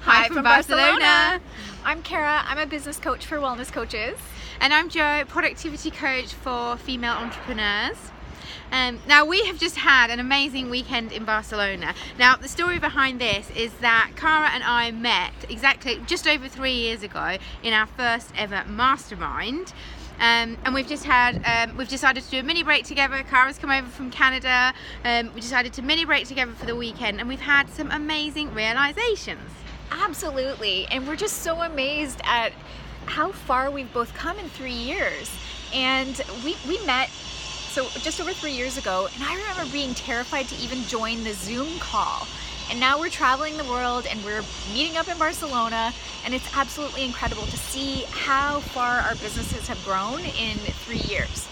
Hi from Barcelona. I'm Kara, I'm a business coach for wellness coaches. And I'm Jo, productivity coach for female entrepreneurs. Now we have just had an amazing weekend in Barcelona. Now the story behind this is that Kara and I met exactly just over 3 years ago in our first ever mastermind. And we've decided to do a mini break together. Kara's come over from Canada. We decided to mini break together for the weekend, and we've had some amazing realizations. Absolutely, and we're just so amazed at how far we've both come in 3 years. And we met so just over 3 years ago, and I remember being terrified to even join the Zoom call. And now we're traveling the world and we're meeting up in Barcelona, and it's absolutely incredible to see how far our businesses have grown in 3 years.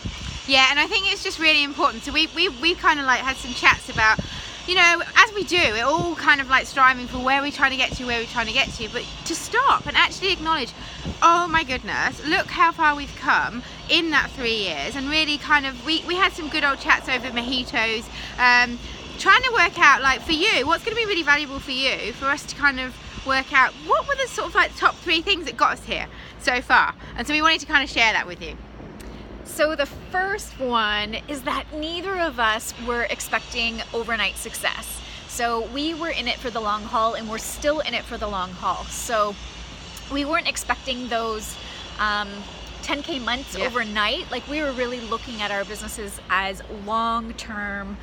Yeah, and I think it's just really important. So we kind of like had some chats about, you know, as we do, we're all kind of like striving for where we're trying to get to, but to stop and actually acknowledge, oh my goodness, look how far we've come in that 3 years. And really kind of, we had some good old chats over mojitos, trying to work out, like, for you, what's going to be really valuable for you, for us to kind of work out what were the sort of like top 3 things that got us here so far. And so we wanted to kind of share that with you. So the first one is that neither of us were expecting overnight success. So we were in it for the long haul, and we're still in it for the long haul. So we weren't expecting those 10K months overnight. Like, we were really looking at our businesses as long-term.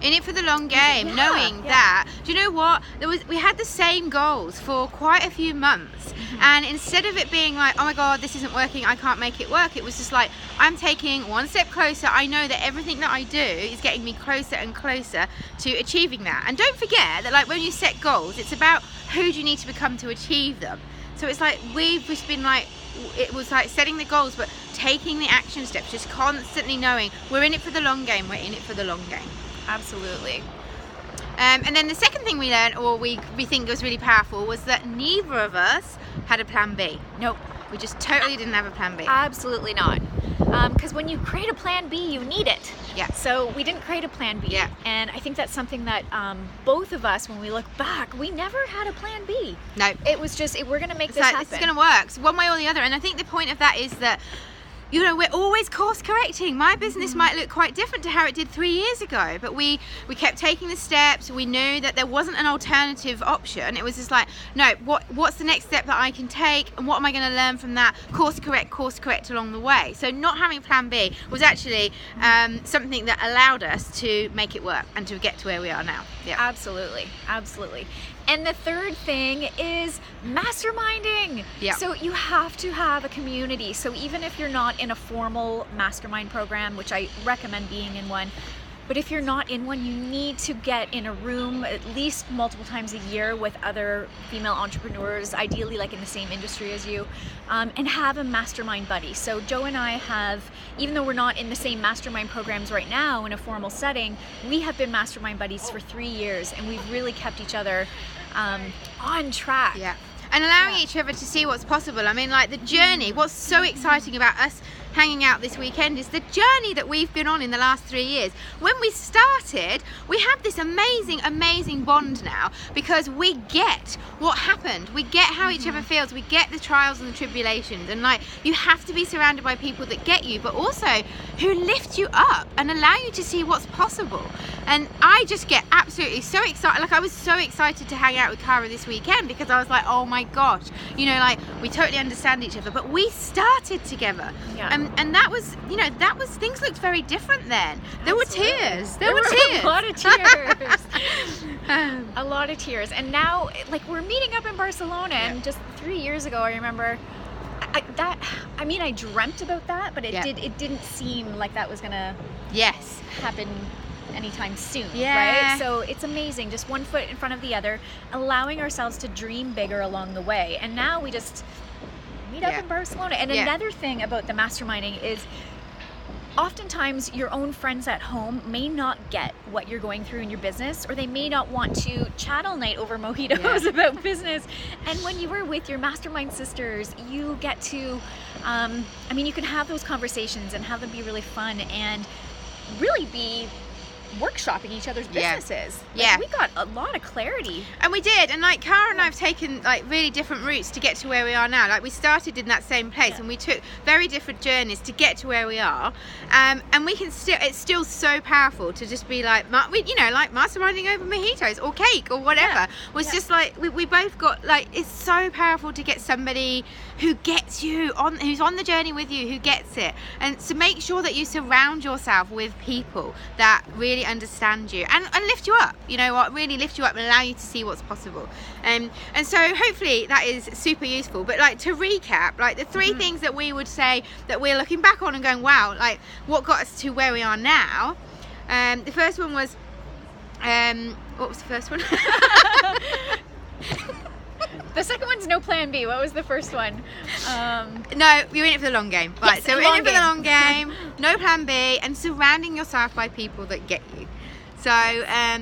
In it for the long game, knowing that, do you know what, we had the same goals for quite a few months, and instead of it being like, oh my god, this isn't working, I can't make it work, it was just like, I'm taking one step closer. I know that everything that I do is getting me closer and closer to achieving that. And don't forget that, like, when you set goals, it's about who do you need to become to achieve them. So it's like, we've just been like, it was like setting the goals, but taking the action steps, just constantly knowing we're in it for the long game, we're in it for the long game. Absolutely. And then the second thing we learned, or we think was really powerful, was that neither of us had a plan B. Nope. We just totally didn't have a plan B. Absolutely not. Because when you create a plan B, you need it. Yeah. So we didn't create a plan B. Yeah. And I think that's something that both of us, when we look back, we never had a plan B. No. It was just, we're going to make this happen. It's going to work, so one way or the other. And I think the point of that is that, you know, we're always course correcting. My business might look quite different to how it did 3 years ago, but we kept taking the steps. We knew that there wasn't an alternative option. It was just like, no, what's the next step that I can take, and what am I going to learn from that? Course correct along the way. So not having plan B was actually something that allowed us to make it work and to get to where we are now. Yeah. Absolutely. And the third thing is masterminding. Yeah. So you have to have a community. So even if you're not in a formal mastermind program, which I recommend being in one, but if you're not in one, you need to get in a room at least multiple times a year with other female entrepreneurs, ideally like in the same industry as you, and have a mastermind buddy. So Jo and I have, even though we're not in the same mastermind programs right now in a formal setting, we have been mastermind buddies for 3 years, and we've really kept each other on track. Yeah. And allowing each other to see what's possible. I mean, like, the journey, what's so exciting about us hanging out this weekend is the journey that we've been on in the last 3 years. When we started, we have this amazing bond now, because we get what happened. We get how each other feels. We get the trials and the tribulations. And, like, you have to be surrounded by people that get you, but also who lift you up and allow you to see what's possible. And I just get absolutely so excited. Like, I was so excited to hang out with Kara this weekend, because I was like, oh my gosh, you know, like, we totally understand each other, but we started together. Yeah. And that was, you know, things looked very different then. There were tears. There were tears. A lot of tears. A lot of tears. And now, like, we're meeting up in Barcelona, and just 3 years ago, I remember I dreamt about that, but it didn't seem like that was gonna happen anytime soon, right? So it's amazing, just one foot in front of the other, allowing ourselves to dream bigger along the way. And now we just meet up in Barcelona. And another thing about the masterminding is, oftentimes your own friends at home may not get what you're going through in your business, or they may not want to chat all night over mojitos about business. And when you are with your mastermind sisters, you get to, you can have those conversations and have them be really fun and really be workshopping each other's businesses. Yeah. We got a lot of clarity. And we did, and like Cara and I have taken like really different routes to get to where we are now. Like we started in that same place, and we took very different journeys to get to where we are. And we can still, it's still so powerful to just be like, you know, like masterminding over mojitos or cake or whatever. Was just like we both got like, it's so powerful to get somebody who gets you on, who's on the journey with you, who gets it. And so make sure that you surround yourself with people that really understand you and lift you up, you know what, really lift you up and allow you to see what's possible. And so hopefully that is super useful. But like to recap, like the three things that we would say that we're looking back on and going, wow, like what got us to where we are now. The first one was what was the first one? The second one's no plan B. What was the first one? No, you're in it for the long game. Right, yes, so we're in it for the long game, no plan B, and surrounding yourself by people that get you. So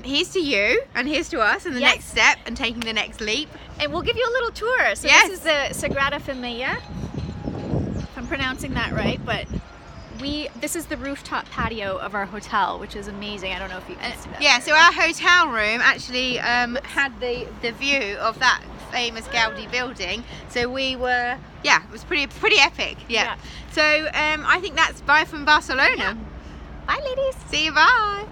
here's to you, and here's to us, and the next step, and taking the next leap. And we'll give you a little tour. So this is the Sagrada Familia, if I'm pronouncing that right, but this is the rooftop patio of our hotel, which is amazing. I don't know if you can see that. Yeah, so our hotel room actually had the view of that famous Gaudi building. So we were, it was pretty epic. Yeah. So I think that's bye from Barcelona. Bye, ladies. See you, bye.